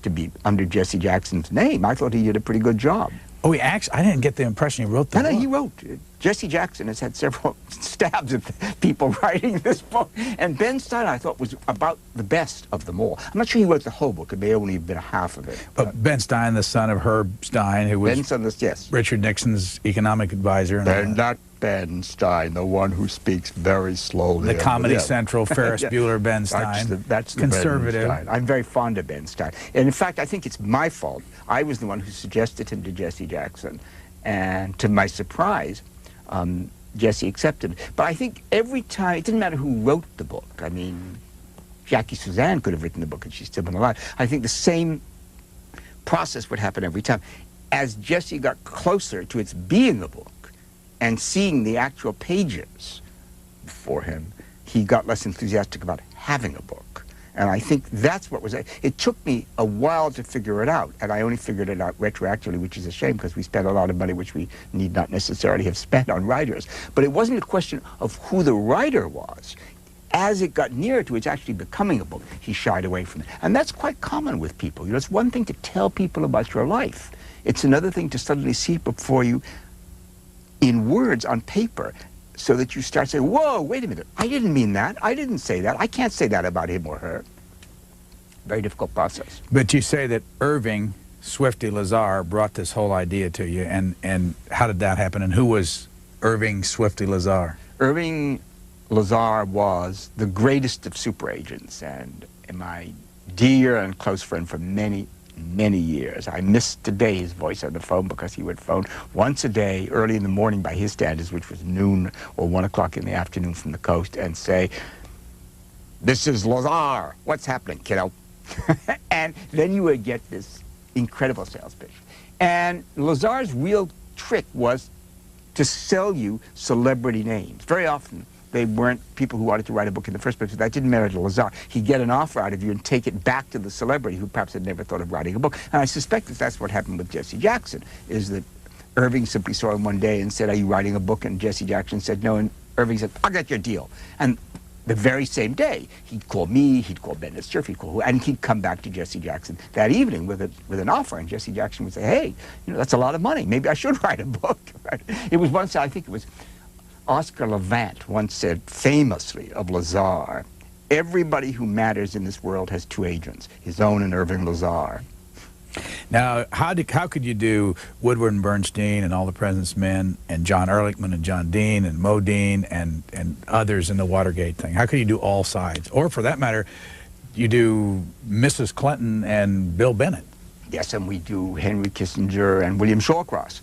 to be under Jesse Jackson's name. I thought he did a pretty good job. Oh, he actually, I didn't get the impression he wrote the book. No, he wrote. Jesse Jackson has had several stabs at people writing this book. And Ben Stein, I thought, was about the best of them all. I'm not sure he wrote the whole book. It may only have been half of it. But Ben Stein, the son of Herb Stein, who was yes. Richard Nixon's economic advisor. And not Ben Stein, the one who speaks very slowly. The Comedy Central, Ferris Bueller, Ben Stein. That's the conservative. Ben Stein. I'm very fond of Ben Stein. And in fact, I think it's my fault. I was the one who suggested him to Jesse Jackson. And to my surprise, Jesse accepted it. But I think every time, it didn't matter who wrote the book. I mean, Jackie Suzanne could have written the book and she's still been alive. I think the same process would happen every time. As Jesse got closer to its being a book and seeing the actual pages before him, he got less enthusiastic about having a book. And I think that's what was it. It took me a while to figure it out, and I only figured it out retroactively, which is a shame because we spent a lot of money which we need not necessarily have spent on writers. But it wasn't a question of who the writer was. As it got nearer to its actually becoming a book, he shied away from it. And that's quite common with people. You know, it's one thing to tell people about your life. It's another thing to suddenly see it before you in words on paper, so that you start saying, whoa, wait a minute, I didn't mean that, I didn't say that, I can't say that about him or her. Very difficult process. But you say that Irving Swifty Lazar brought this whole idea to you, and how did that happen, and who was Irving Swifty Lazar? Irving Lazar was the greatest of super agents, and my dear and close friend for many, many years. I miss today his voice on the phone because he would phone once a day, early in the morning by his standards, which was noon or 1 o'clock in the afternoon from the coast, and say, "This is Lazar. What's happening, kiddo?" And then you would get this incredible sales pitch. And Lazar's real trick was to sell you celebrity names. Very often, They weren't people who wanted to write a book in the first place. That didn't matter to Lazar. He'd get an offer out of you and take it back to the celebrity who perhaps had never thought of writing a book. And I suspect that that's what happened with Jesse Jackson, is that Irving simply saw him one day and said, "Are you writing a book?" And Jesse Jackson said no, and Irving said, "I'll get your deal." And the very same day, he'd call me, he'd call Bennett Cerf, and he'd come back to Jesse Jackson that evening with an offer, and Jesse Jackson would say, "Hey, that's a lot of money. Maybe I should write a book." Right? It was once, I think it was Oscar Levant once said famously of Lazar, "Everybody who matters in this world has two agents, his own and Irving Lazar." Now, how could you do Woodward and Bernstein and All the President's Men and John Ehrlichman and John Dean and Mo Dean and others in the Watergate thing? How could you do all sides? Or for that matter, you do Mrs. Clinton and Bill Bennett. Yes, and we do Henry Kissinger and William Shawcross.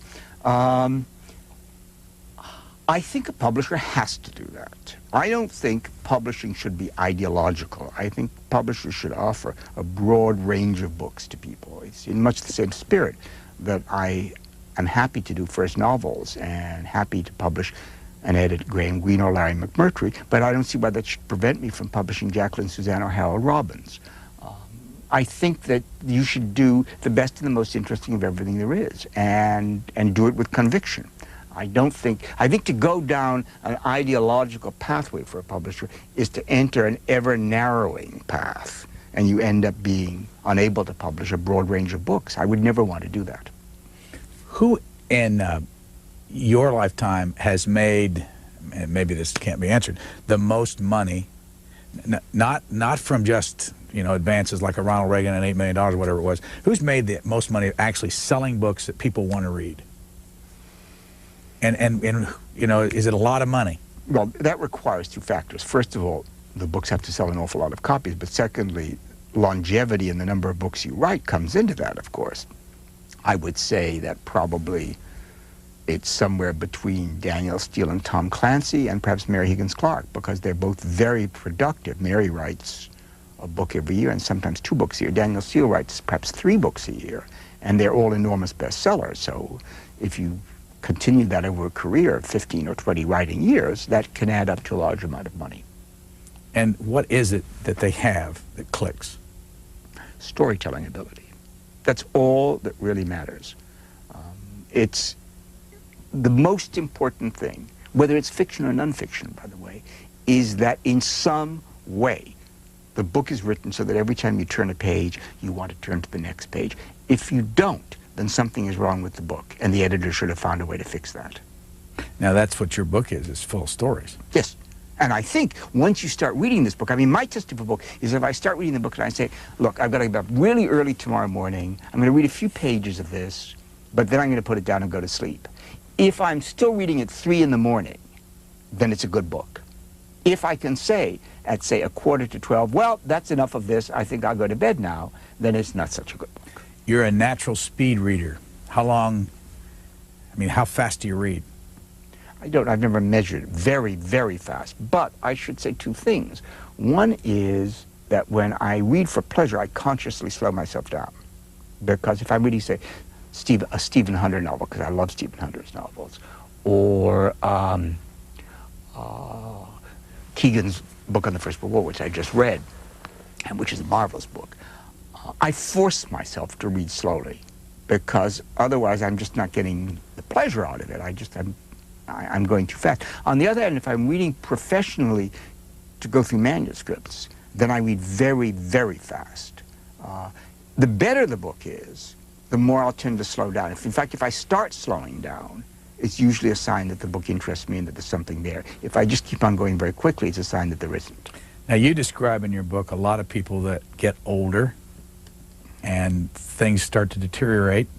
I think a publisher has to do that. I don't think publishing should be ideological. I think publishers should offer a broad range of books to people. It's in much the same spirit that I am happy to do first novels and happy to publish and edit Graham Greene or Larry McMurtry, but I don't see why that should prevent me from publishing Jacqueline Suzanne or Harold Robbins. I think that you should do the best and the most interesting of everything there is, and do it with conviction. I think to go down an ideological pathway for a publisher is to enter an ever-narrowing path, and you end up being unable to publish a broad range of books. I would never want to do that. Who in your lifetime has made, and maybe this can't be answered, the most money, not from just advances like a Ronald Reagan and $8 million or whatever it was, who's made the most money actually selling books that people want to read? And is it a lot of money? Well, that requires two factors. First of all, the books have to sell an awful lot of copies, but secondly, longevity in the number of books you write comes into that, of course. I would say that probably it's somewhere between Daniel Steele and Tom Clancy and perhaps Mary Higgins Clark, because they're both very productive. Mary writes a book every year and sometimes 2 books a year. Daniel Steele writes perhaps 3 books a year, and they're all enormous bestsellers. So if you continue that over a career of 15 or 20 writing years, that can add up to a large amount of money. And what is it that they have that clicks? Storytelling ability. That's all that really matters. It's the most important thing, whether it's fiction or nonfiction, by the way, is that in some way the book is written so that every time you turn a page, you want to turn to the next page. If you don't, then something is wrong with the book, and the editor should have found a way to fix that. Now, that's what your book is. It's full of stories. Yes. And I think once you start reading this book, I mean, my test of a book is if I start reading the book and I say, look, I've got to get up really early tomorrow morning, I'm going to read a few pages of this, but then I'm going to put it down and go to sleep. If I'm still reading at 3 in the morning, then it's a good book. If I can say at, say, 11:45, well, that's enough of this, I think I'll go to bed now, then it's not such a good book. You're a natural speed reader. How fast do you read? I've never measured it. Very, very fast. But I should say 2 things. One is that when I read for pleasure, I consciously slow myself down. Because if I'm reading, say, a Stephen Hunter novel, because I love Stephen Hunter's novels, or Keegan's book on the First World War, which I just read, and which is a marvelous book, I force myself to read slowly, because otherwise I'm just not getting the pleasure out of it. I'm going too fast. On the other hand, if I'm reading professionally to go through manuscripts, then I read very, very fast. The better the book is, the more I'll tend to slow down. In fact, if I start slowing down, it's usually a sign that the book interests me and that there's something there. If I just keep on going very quickly, it's a sign that there isn't. Now, you describe in your book a lot of people that get older and things start to deteriorate,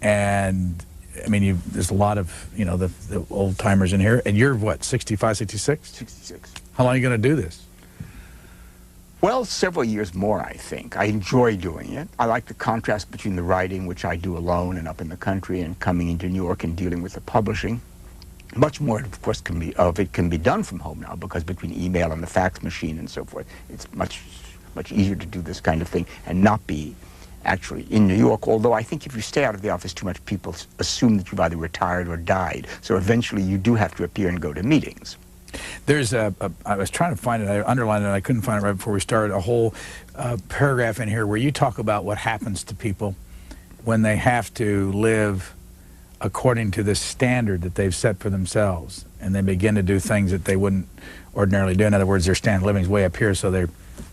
and I mean, there's a lot of, the old timers in here, and you're what, 65, 66? 66. How long are you going to do this? Well, several years more, I think. I enjoy doing it. I like the contrast between the writing, which I do alone and up in the country, and coming into New York and dealing with the publishing. Much more, of course, can be done from home now, because between email and the fax machine and so forth, it's much easier to do this kind of thing and not be actually in New York, although I think if you stay out of the office too much, people assume that you've either retired or died, so eventually you do have to appear and go to meetings. There's I was trying to find it, I underlined it, I couldn't find it right before we started, a whole paragraph in here where you talk about what happens to people when they have to live according to this standard that they've set for themselves, and they begin to do things that they wouldn't ordinarily do. In other words, their standard of living is way up here, so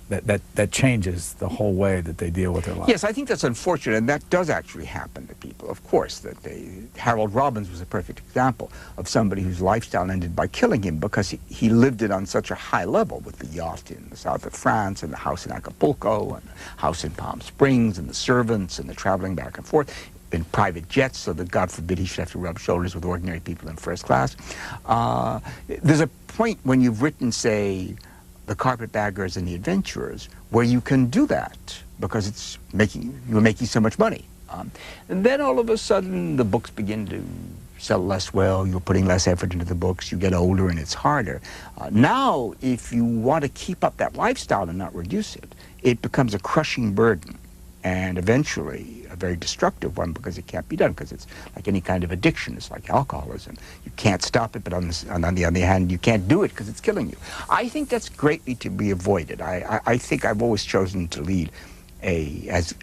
that changes the whole way that they deal with their life. Yes, I think that's unfortunate, and that does actually happen to people, of course. Harold Robbins was a perfect example of somebody whose lifestyle ended by killing him because he lived it on such a high level, with the yacht in the south of France, and the house in Acapulco, and the house in Palm Springs, and the servants, and the traveling back and forth in private jets, so that, God forbid, he should have to rub shoulders with ordinary people in first class. There's a point when you've written, say, The Carpetbaggers and the Adventurers, where you can do that because you're making so much money. And then all of a sudden the books begin to sell less well, you're putting less effort into the books, you get older and it's harder. Now, if you want to keep up that lifestyle and not reduce it, it becomes a crushing burden, and eventually a very destructive one, because it can't be done, because it's like any kind of addiction. It's like alcoholism. You can't stop it, but on the other hand, you can't do it because it's killing you. I think that's greatly to be avoided. I think I've always chosen to lead as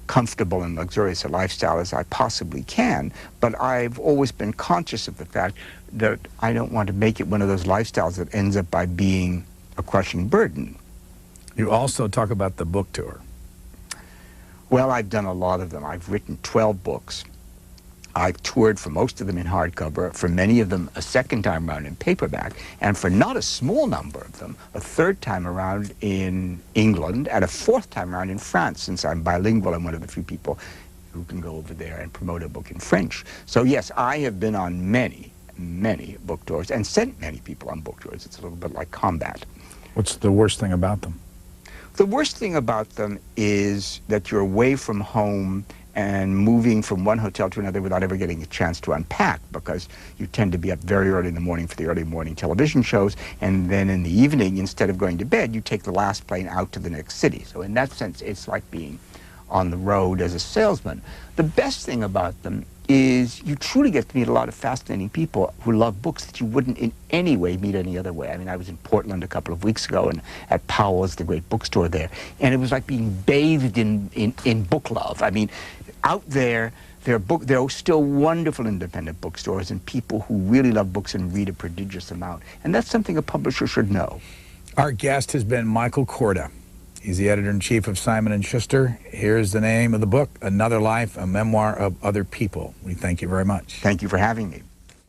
comfortable and luxurious a lifestyle as I possibly can, but I've always been conscious of the fact that I don't want to make it one of those lifestyles that ends up by being a crushing burden. You also talk about the book tour. Well, I've done a lot of them. I've written 12 books. I've toured for most of them in hardcover, for many of them a second time around in paperback, and for not a small number of them, a third time around in England, and a fourth time around in France. Since I'm bilingual, I'm one of the few people who can go over there and promote a book in French. So yes, I have been on many, many book tours and sent many people on book tours. It's a little bit like combat. What's the worst thing about them? The worst thing about them is that you're away from home and moving from one hotel to another without ever getting a chance to unpack, because you tend to be up very early in the morning for the early morning television shows, and then in the evening, instead of going to bed, you take the last plane out to the next city. So in that sense, it's like being on the road as a salesman. The best thing about them is you truly get to meet a lot of fascinating people who love books that you wouldn't in any way meet any other way. I mean, I was in Portland a couple of weeks ago, and at Powell's, the great bookstore there, and it was like being bathed in book love. I mean, out there, there are still wonderful independent bookstores and people who really love books and read a prodigious amount. And that's something a publisher should know. Our guest has been Michael Korda. He's the editor-in-chief of Simon & Schuster. Here's the name of the book, Another Life, a Memoir of Other People. We thank you very much. Thank you for having me.